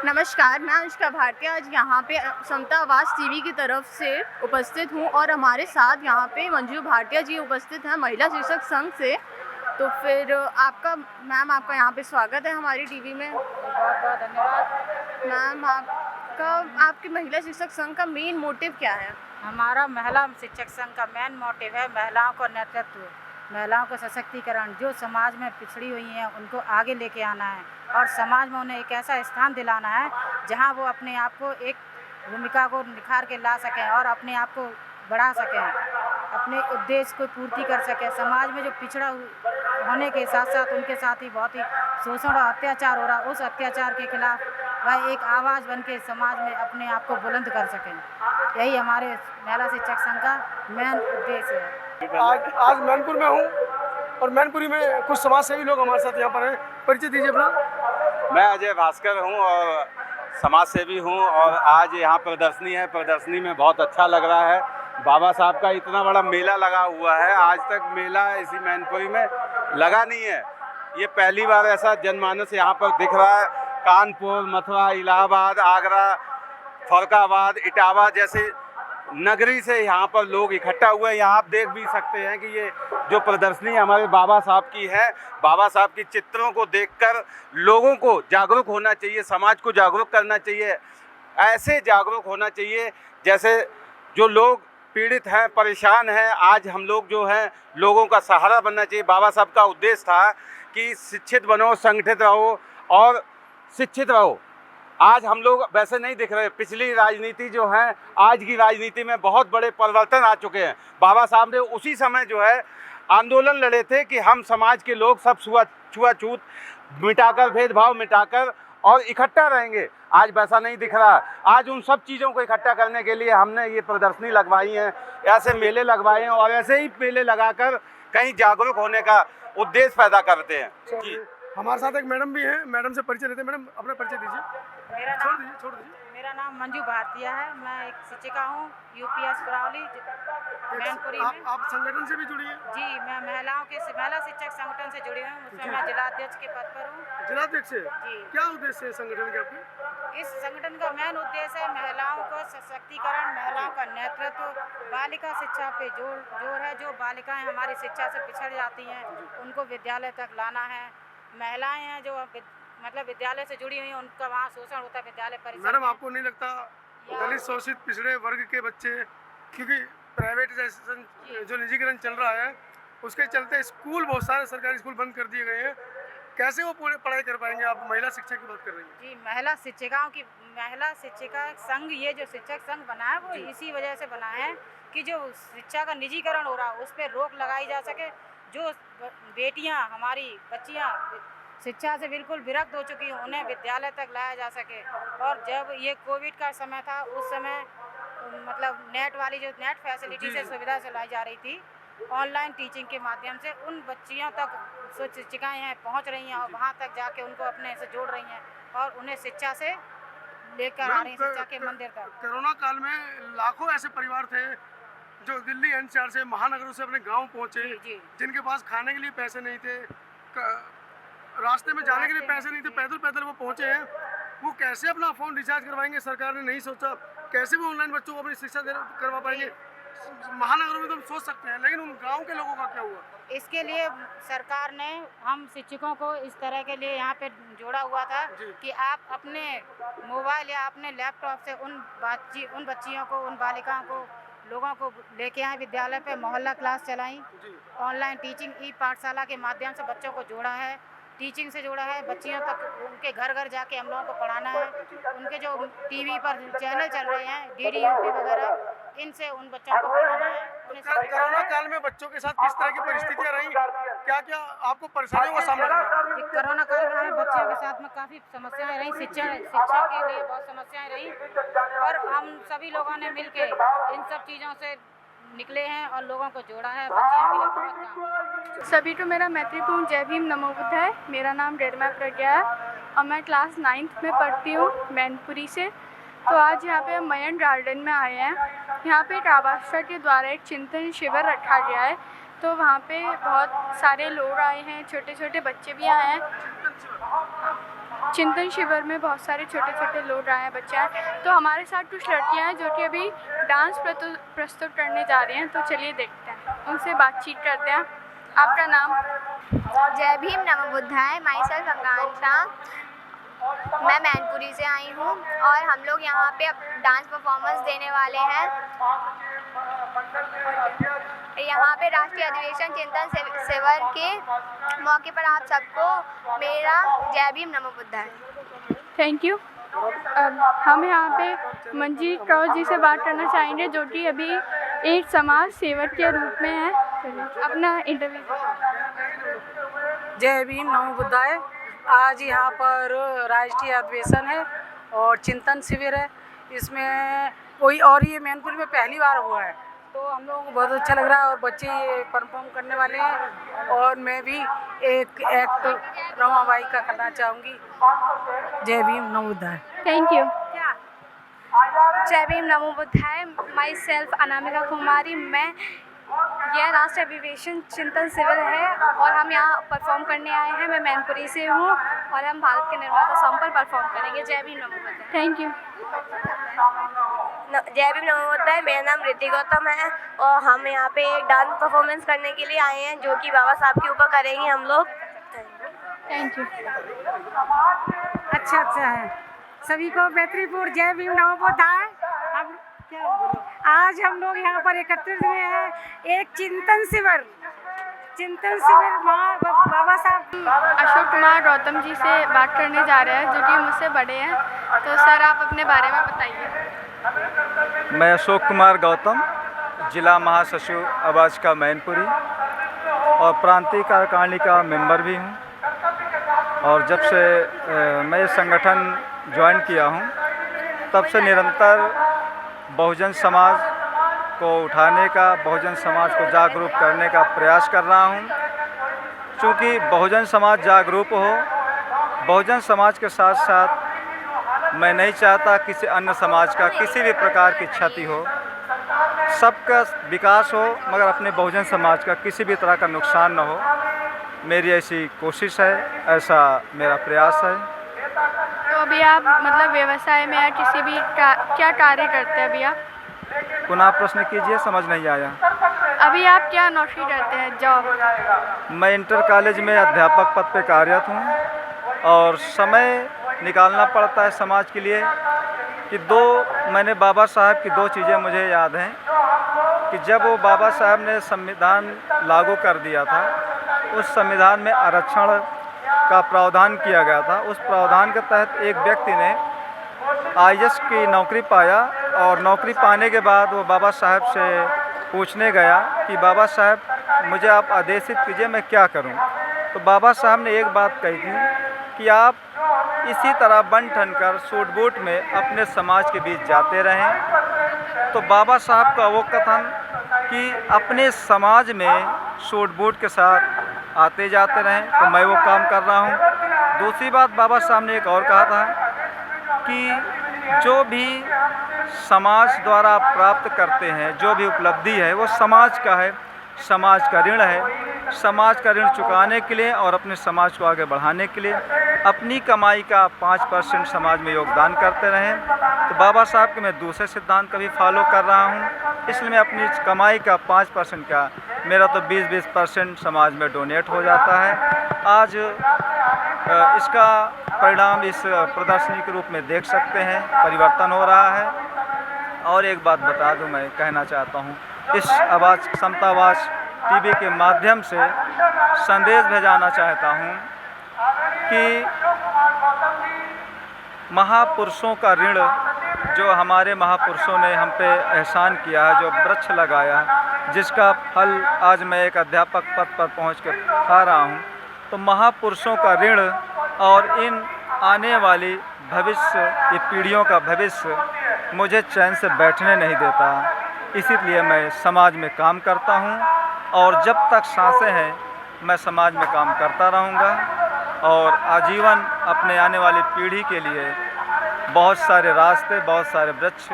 नमस्कार, मैं अनुष्का भारती आज यहाँ पे समता आवाज़ टीवी की तरफ से उपस्थित हूँ और हमारे साथ यहाँ पे मंजू भाटिया जी उपस्थित हैं महिला शिक्षक संघ से। तो फिर आपका यहाँ पे स्वागत है हमारी टीवी में। बहुत बहुत धन्यवाद। मैम आपकी महिला शिक्षक संघ का मेन मोटिव क्या है? हमारा महिला शिक्षक संघ का मेन मोटिव है महिलाओं को नेतृत्व, महिलाओं को सशक्तिकरण। जो समाज में पिछड़ी हुई हैं उनको आगे लेके आना है और समाज में उन्हें एक ऐसा स्थान दिलाना है जहां वो अपने आप को एक भूमिका को निखार के ला सकें और अपने आप को बढ़ा सकें, अपने उद्देश्य को पूर्ति कर सकें। समाज में जो पिछड़ा होने के साथ साथ उनके साथ ही बहुत ही शोषण और अत्याचार हो रहा, उस अत्याचार के खिलाफ वह एक आवाज़ बन के समाज में अपने आप को बुलंद कर सकें। यही हमारे महिला शिक्षक संघ का मेन उद्देश्य है। आज मैनपुर में हूँ और मैनपुरी में कुछ समाज सेवी लोग हमारे साथ यहाँ पर हैं। परिचय दीजिए अपना। मैं अजय भास्कर हूँ और समाज सेवी हूँ और आज यहाँ प्रदर्शनी है। प्रदर्शनी में बहुत अच्छा लग रहा है। बाबा साहब का इतना बड़ा मेला लगा हुआ है, आज तक मेला इसी मैनपुरी में लगा नहीं है। ये पहली बार ऐसा जनमानस यहाँ पर दिख रहा है। कानपुर, मथुरा, इलाहाबाद, आगरा, फरुखाबाद, इटावा जैसे नगरी से यहाँ पर लोग इकट्ठा हुए हैं। यहाँ आप देख भी सकते हैं कि ये जो प्रदर्शनी हमारे बाबा साहब की है, बाबा साहब की चित्रों को देखकर लोगों को जागरूक होना चाहिए, समाज को जागरूक करना चाहिए। ऐसे जागरूक होना चाहिए जैसे जो लोग पीड़ित हैं, परेशान हैं, आज हम लोग जो हैं लोगों का सहारा बनना चाहिए। बाबा साहब का उद्देश्य था कि शिक्षित बनो, संगठित रहो और शिक्षित रहो। आज हम लोग वैसे नहीं दिख रहे। पिछली राजनीति जो है, आज की राजनीति में बहुत बड़े परिवर्तन आ चुके हैं। बाबा साहब ने उसी समय जो है आंदोलन लड़े थे कि हम समाज के लोग सब छुआछूत मिटाकर, भेदभाव मिटाकर और इकट्ठा रहेंगे। आज वैसा नहीं दिख रहा। आज उन सब चीज़ों को इकट्ठा करने के लिए हमने ये प्रदर्शनी लगवाई है, ऐसे मेले लगवाए हैं और ऐसे ही मेले लगाकर कहीं जागरूक होने का उद्देश्य पैदा करते हैं। जी, हमारे साथ एक मैडम भी हैं। मैडम से परिचय लेते हैं। मैडम अपना परिचय दीजिए। छोड़ दीजिए। मेरा नाम मंजू भारतीया है। मैं एक शिक्षिका हूँ यूपीएस बरावली मैनपुरी में। आप संगठन से भी जुड़ी हैं? जी, मैं महिला शिक्षक संगठन से जुड़ी हूँ। उसमें मैं जिलाध्यक्ष के पद पर हूँ। जिलाध्यक्ष से? जी। क्या उद्देश्य है संगठन के आपके? इस संगठन का मेन उद्देश्य है महिलाओं को सशक्तिकरण, महिलाओं का नेतृत्व, बालिका शिक्षा पे जोर है। जो बालिकाएं हमारी शिक्षा से पिछड़ जाती हैं उनको विद्यालय तक लाना है। महिलाएं हैं जो मतलब विद्यालय से जुड़ी हुई हैं, उनका वहाँ शोषण होता है विद्यालय परिसर। मैडम आपको नहीं लगता दलित शोषित पिछड़े वर्ग के बच्चे, क्योंकि प्राइवेटाइजेशन जो निजीकरण चल रहा है उसके चलते स्कूल, बहुत सारे सरकारी स्कूल बंद कर दिए गए हैं, कैसे वो पूरे पढ़ाई कर पाएंगे? आप महिला शिक्षा की बात कर रही हैं। जी, महिला शिक्षिका संघ, ये जो शिक्षक संघ बना है वो इसी वजह से बना है कि जो शिक्षा का निजीकरण हो रहा है उस पर रोक लगाई जा सके। जो बेटियां, हमारी बच्चियां शिक्षा से बिल्कुल विरक्त हो चुकी हैं, उन्हें विद्यालय तक लाया जा सके। और जब ये कोविड का समय था उस समय मतलब नेट फैसिलिटी से सुविधा चलाई जा रही थी, ऑनलाइन टीचिंग के माध्यम से उन बच्चियों तक जो शिक्षिकाएँ हैं पहुंच रही हैं और वहां तक जाके उनको अपने से जोड़ रही हैं और उन्हें शिक्षा से लेकर आ रही हैं, शिक्षा के मंदिर तक। कोरोना काल में लाखों ऐसे परिवार थे जो दिल्ली एनसीआर से, महानगरों से अपने गांव पहुंचे, जिनके पास खाने के लिए पैसे नहीं थे, रास्ते में जाने के लिए पैसे नहीं थे, पैदल वो पहुंचे हैं। वो कैसे अपना फ़ोन रिचार्ज करवाएंगे? सरकार ने नहीं सोचा। कैसे वो ऑनलाइन बच्चों को अपनी शिक्षा करवा पाएंगे? महानगरों में तो हम सोच सकते हैं, लेकिन उन गांव के लोगों का क्या हुआ? इसके लिए सरकार ने हम शिक्षकों को इस तरह के लिए यहाँ पे जोड़ा हुआ था कि आप अपने मोबाइल या अपने लैपटॉप से उन बच्चियों को, उन बालिकाओं को, लोगों को लेके आए विद्यालय पे, मोहल्ला क्लास चलाई, ऑनलाइन टीचिंग, ई पाठशाला के माध्यम से बच्चों को जोड़ा है, टीचिंग से जोड़ा है। बच्चियों तक उनके घर घर जाके हम लोगों को पढ़ाना है। उनके जो टीवी पर चैनल चल रहे हैं, DDUP वगैरह, इनसे उन बच्चों को पढ़ाना है। कोरोना काल में बच्चों के साथ किस तरह की परिस्थितियां रही? क्या आपको परेशानियों का सामना करना पड़ा? कोरोना काल में हमें बच्चों के साथ में काफ़ी समस्याएं रही, शिक्षा के लिए बहुत समस्याएं रही, और हम सभी लोगों ने मिलके इन सब चीज़ों से निकले हैं और लोगों को जोड़ा है। बच्चियों के लिए बहुत काम। सभी को मेरा मैत्रीपूर्ण जय भीम नमो बुद्ध है। मेरा नाम रेडमा प्रज्ञा है और मैं क्लास 9th में पढ़ती हूँ मैनपुरी से। तो आज यहाँ पे हम मयन गार्डन में आए हैं। यहाँ पे टाबास्टा के द्वारा एक चिंतन शिविर रखा गया है, तो वहाँ पे बहुत सारे लोग आए हैं, छोटे छोटे बच्चे भी आए हैं। चिंतन शिविर में बहुत सारे छोटे छोटे लोग आए हैं, बच्चे हैं। तो हमारे साथ कुछ लड़कियां हैं जो कि अभी डांस प्रस्तुत करने जा रही हैं। तो चलिए देखते हैं, उनसे बातचीत करते हैं। आपका नाम? जय भीम नमो बुद्धाय। माई सेल्फ आकांक्षा। मैं मैनपुरी से आई हूँ और हम लोग यहाँ पे अब डांस परफॉर्मेंस देने वाले हैं। यहाँ पे राष्ट्रीय अधिवेशन चिंतन शिविर के मौके पर आप सबको मेरा जय भीम नमो बुद्धाय। Thank you. हम यहाँ पे मंजीत कौर जी से बात करना चाहेंगे जो कि अभी एक समाज सेवक के रूप में है। अपना इंटरव्यू। जय भीम नमो बुद्धाय। आज यहाँ पर राष्ट्रीय अधिवेशन है और चिंतन शिविर है। इसमें ये मैनपुरी में पहली बार हुआ है, तो हम लोगों को बहुत अच्छा लग रहा है और बच्चे ये परफॉर्म करने वाले हैं और मैं भी एक एक्ट रमाबाई का करना चाहूँगी। जय भीम नमो बुद्धाय। Thank you. जय भीम नमो बुद्धाय। माई सेल्फ अनामिका कुमारी। यह राष्ट्रीय अधिवेशन चिंतन शिविर है और हम यहाँ परफॉर्म करने आए हैं। मैं मैनपुरी से हूँ और हम भारत के निर्माता सॉन्ग पर परफॉर्म करेंगे। जय भीम नमो बुद्धाय। Thank you. जय भीम नमो बुद्धाय। मेरा नाम रिद्धि गौतम है और हम यहाँ पे एक डांस परफॉर्मेंस करने के लिए आए हैं जो कि बाबा साहब के ऊपर करेंगे हम लोग। Thank you. अच्छा है। सभी को बेहतरीपुर जय भीम नमो बुद्धाय। अब आज हम लोग यहाँ पर एकत्रित हुए हैं एक चिंतन शिविर बाबा साहब। अशोक कुमार गौतम जी से बात करने जा रहे हैं जो कि मुझसे बड़े हैं। तो सर आप अपने बारे में बताइए। मैं अशोक कुमार गौतम, जिला महासचिव आवाज का मैनपुरी और प्रांतीय कार्यकारिणी का मेंबर भी हूँ। और जब से मैं ये संगठन ज्वाइन किया हूँ तब से निरंतर बहुजन समाज को उठाने का, बहुजन समाज को जागरूक करने का प्रयास कर रहा हूँ। चूँकि बहुजन समाज जागरूक हो, बहुजन समाज के साथ साथ मैं नहीं चाहता किसी अन्य समाज का किसी भी प्रकार की क्षति हो, सबका विकास हो, मगर अपने बहुजन समाज का किसी भी तरह का नुकसान न हो। मेरी ऐसी कोशिश है, ऐसा मेरा प्रयास है। तो अभी आप मतलब व्यवसाय में या किसी भी क्या कार्य करते हैं अभी आप? पुनः प्रश्न कीजिए, समझ नहीं आया। अभी आप क्या नौकरी करते हैं, जॉब? मैं इंटर कॉलेज में अध्यापक पद पे कार्यरत हूँ और समय निकालना पड़ता है समाज के लिए कि मैंने बाबा साहब की दो चीज़ें मुझे याद हैं कि जब वो बाबा साहब ने संविधान लागू कर दिया था, उस संविधान में आरक्षण का प्रावधान किया गया था। उस प्रावधान के तहत एक व्यक्ति ने IAS की नौकरी पाया और नौकरी पाने के बाद वो बाबा साहब से पूछने गया कि बाबा साहब मुझे आप आदेशित कीजिए, मैं क्या करूं। तो बाबा साहब ने एक बात कही थी कि आप इसी तरह बन ठन कर सूट बूट में अपने समाज के बीच जाते रहें। तो बाबा साहब का वो कथन कि अपने समाज में सूट बूट के साथ आते जाते रहें, तो मैं वो काम कर रहा हूँ। दूसरी बात बाबा साहब ने एक और कहा था कि जो भी समाज द्वारा आप प्राप्त करते हैं, जो भी उपलब्धि है वो समाज का है, समाज का ऋण है। समाज का ऋण चुकाने के लिए और अपने समाज को आगे बढ़ाने के लिए अपनी कमाई का 5% समाज में योगदान करते रहें। तो बाबा साहब के मैं दूसरे सिद्धांत का भी फॉलो कर रहा हूँ, इसलिए मैं अपनी कमाई का 5% का, मेरा तो 20% समाज में डोनेट हो जाता है। आज इसका परिणाम इस प्रदर्शनी के रूप में देख सकते हैं, परिवर्तन हो रहा है। और एक बात बता दूं, मैं कहना चाहता हूं, इस आवाज़ समता आवाज़ टीवी के माध्यम से संदेश भेजाना चाहता हूं कि महापुरुषों का ऋण, जो हमारे महापुरुषों ने हम पे एहसान किया है, जो वृक्ष लगाया, जिसका फल आज मैं एक अध्यापक पद पर पहुँच कर खा रहा हूँ, तो महापुरुषों का ऋण और इन आने वाली भविष्य, ये पीढ़ियों का भविष्य मुझे चैन से बैठने नहीं देता। इसीलिए मैं समाज में काम करता हूँ और जब तक सांसें हैं मैं समाज में काम करता रहूँगा और आजीवन अपने आने वाली पीढ़ी के लिए बहुत सारे रास्ते, बहुत सारे वृक्ष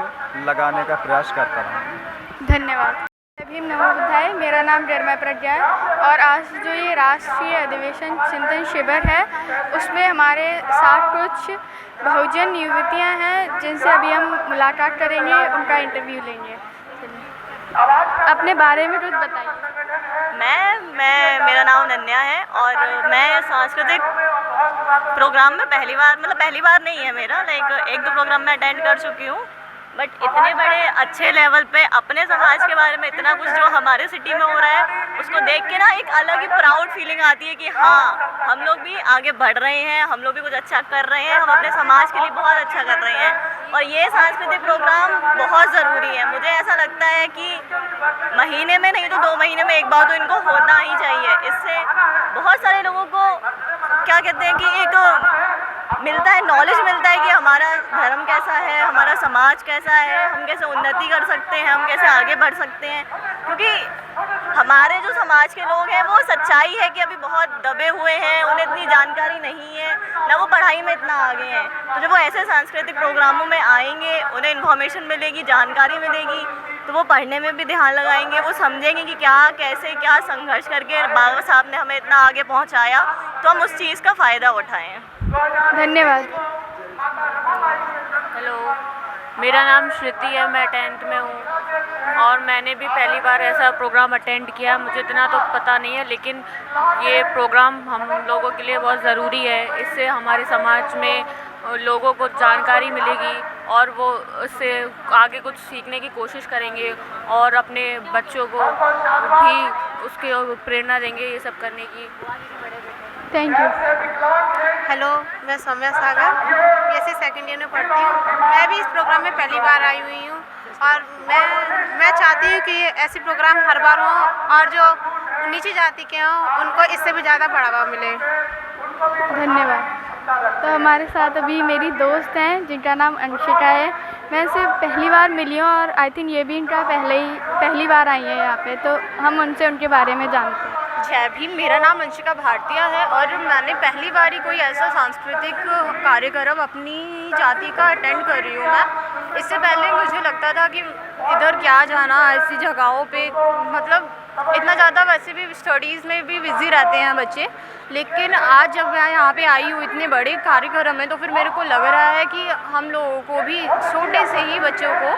लगाने का प्रयास करता रहूँगा। धन्यवाद। भीम नमो बुद्धाय, मेरा नाम रेरमा प्रज्ञा है और आज जो ये राष्ट्रीय अधिवेशन चिंतन शिविर है उसमें हमारे साथ कुछ बहुजन युवतियाँ हैं जिनसे अभी हम मुलाकात करेंगे, उनका इंटरव्यू लेंगे। अपने बारे में कुछ बताइए। मेरा नाम अनन्या है और मैं सांस्कृतिक प्रोग्राम में पहली बार नहीं है मेरा, एक दो प्रोग्राम में अटेंड कर चुकी हूँ, बट इतने बड़े अच्छे लेवल पे अपने समाज के बारे में इतना कुछ जो हमारे सिटी में हो रहा है उसको देख के ना एक अलग ही प्राउड फीलिंग आती है कि हाँ हम लोग भी आगे बढ़ रहे हैं, हम लोग भी कुछ अच्छा कर रहे हैं, हम अपने समाज के लिए बहुत अच्छा कर रहे हैं। और ये सांस्कृतिक प्रोग्राम बहुत ज़रूरी है। मुझे ऐसा लगता है कि महीने में नहीं तो 2 महीने में एक बार तो इनको होना ही चाहिए। इससे बहुत सारे लोगों को क्या कहते हैं कि एक मिलता है, नॉलेज मिलता है कि हमारा धर्म कैसा है, हमारा समाज कैसा है, हम कैसे उन्नति कर सकते हैं, हम कैसे आगे बढ़ सकते हैं। क्योंकि हमारे जो समाज के लोग हैं वो सच्चाई है कि अभी बहुत दबे हुए हैं, उन्हें इतनी जानकारी नहीं है, ना वो पढ़ाई में इतना आगे हैं। तो जब वो ऐसे सांस्कृतिक प्रोग्रामों में आएंगे, उन्हें इन्फॉर्मेशन मिलेगी, जानकारी मिलेगी, तो वो पढ़ने में भी ध्यान लगाएंगे, वो समझेंगे कि क्या संघर्ष करके बाबा साहब ने हमें इतना आगे पहुंचाया, तो हम उस चीज़ का फ़ायदा उठाएं। धन्यवाद। हेलो, मेरा नाम श्रुति है, मैं 10th में हूँ और मैंने भी पहली बार ऐसा प्रोग्राम अटेंड किया। मुझे इतना तो पता नहीं है, लेकिन ये प्रोग्राम हम लोगों के लिए बहुत ज़रूरी है। इससे हमारे समाज में लोगों को जानकारी मिलेगी और वो उससे आगे कुछ सीखने की कोशिश करेंगे और अपने बच्चों को भी उसके प्रेरणा देंगे ये सब करने की। Thank you. हेलो, मैं सौम्या सागर बीएससी सेकंड ईयर में पढ़ती हूँ। मैं भी इस प्रोग्राम में पहली बार आई हुई हूँ और मैं चाहती हूँ कि ऐसे प्रोग्राम हर बार हों और जो नीची जाति के हों उनको इससे भी ज़्यादा बढ़ावा मिले। धन्यवाद। तो हमारे साथ अभी मेरी दोस्त हैं जिनका नाम अंशिका है। मैं इनसे पहली बार मिली हूँ और आई थिंक ये भी इनका पहली बार आई है यहाँ पे, तो हम उनसे उनके बारे में जानते हैं। जय भीम, मेरा नाम अंशिका भाटिया है और मैंने पहली बार ही कोई ऐसा सांस्कृतिक कार्यक्रम अपनी जाति का अटेंड कर रही हूँ। मैं इससे पहले मुझे लगता था कि इधर क्या जाना, ऐसी जगहों पे, मतलब इतना ज़्यादा वैसे भी स्टडीज़ में भी बिज़ी रहते हैं बच्चे, लेकिन आज जब मैं यहाँ पे आई हूँ इतने बड़े कार्यक्रम में, तो फिर मेरे को लग रहा है कि हम लोगों को भी छोटे से ही बच्चों को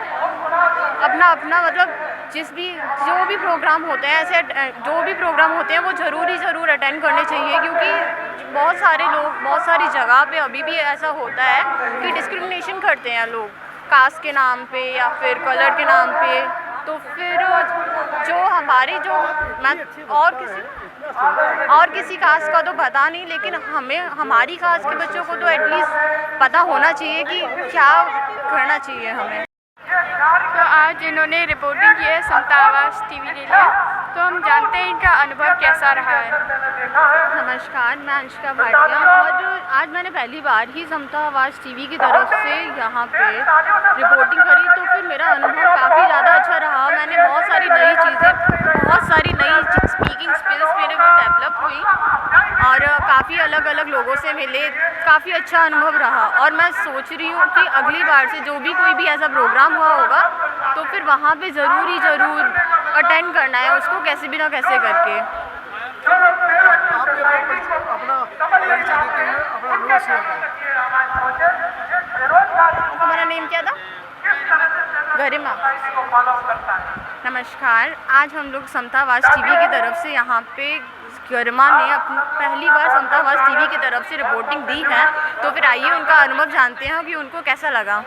अपना मतलब जो भी प्रोग्राम होते हैं, ऐसे जो भी प्रोग्राम होते हैं वो ज़रूर अटेंड करने चाहिए। क्योंकि बहुत सारे लोग बहुत सारी जगह पे अभी भी ऐसा होता है कि डिस्क्रिमिनेशन करते हैं लोग कास्ट के नाम पे या फिर कलर के नाम पे। तो फिर जो हमारी और किसी कास्ट का तो पता नहीं, लेकिन हमारी कास्ट के बच्चों को तो एटलीस्ट पता होना चाहिए कि क्या करना चाहिए हमें। तो आज इन्होंने रिपोर्टिंग की है समता आवाज़ टीवी के लिए, तो हम जानते हैं इनका अनुभव कैसा रहा है। नमस्कार, मैं अंशिका भाटिया और आज मैंने पहली बार ही समता आवाज़ टीवी की तरफ से यहाँ पे रिपोर्टिंग करी, तो फिर मेरा अनुभव काफ़ी ज़्यादा अच्छा रहा। मैंने बहुत सारी नई स्पीकिंग स्किल्स मेरे में डेवलप हुई और काफ़ी अलग अलग लोगों से मिले, काफ़ी अच्छा अनुभव रहा। और मैं सोच रही हूँ कि अगली बार से जो भी कोई भी ऐसा प्रोग्राम हुआ होगा तो फिर वहाँ पे ज़रूर अटेंड करना है उसको, कैसे भी ना कैसे करके। तुम्हारा नेम क्या था? गरिमा। नमस्कार, आज हम लोग समता आवाज़ टीवी की तरफ से यहाँ पे गरिमा ने अपनी पहली बार समता आवाज़ टीवी की तरफ से रिपोर्टिंग दी है, तो फिर आइए उनका अनुभव जानते हैं कि उनको कैसा लगा।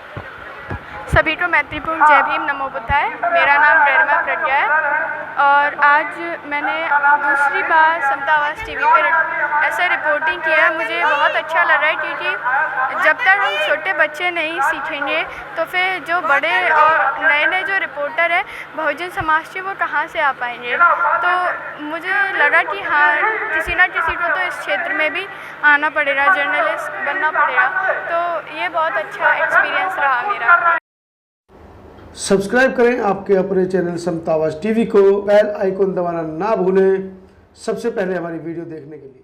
सभी को मैत्रीपूर्ण जय भीम नमो बुद्धाय। मेरा नाम रेरमा प्रज्ञा है और आज मैंने दूसरी बार समता आवाज़ टीवी पर ऐसे रिपोर्टिंग किया है। मुझे बहुत अच्छा लग रहा है क्योंकि जब तक हम छोटे बच्चे नहीं सीखेंगे तो फिर जो बड़े और नए जो रिपोर्टर हैं बहुजन समाज के, वो कहाँ से आ पाएंगे। तो मुझे लगा कि हाँ, किसी ना किसी को तो इस क्षेत्र में भी आना पड़ेगा, जर्नलिस्ट बनना पड़ेगा। तो ये बहुत अच्छा एक्सपीरियंस रहा मेरा। सब्सक्राइब करें आपके अपने चैनल समता आवाज़ टीवी को, बेल आइकन दबाना ना भूलें सबसे पहले हमारी वीडियो देखने के लिए।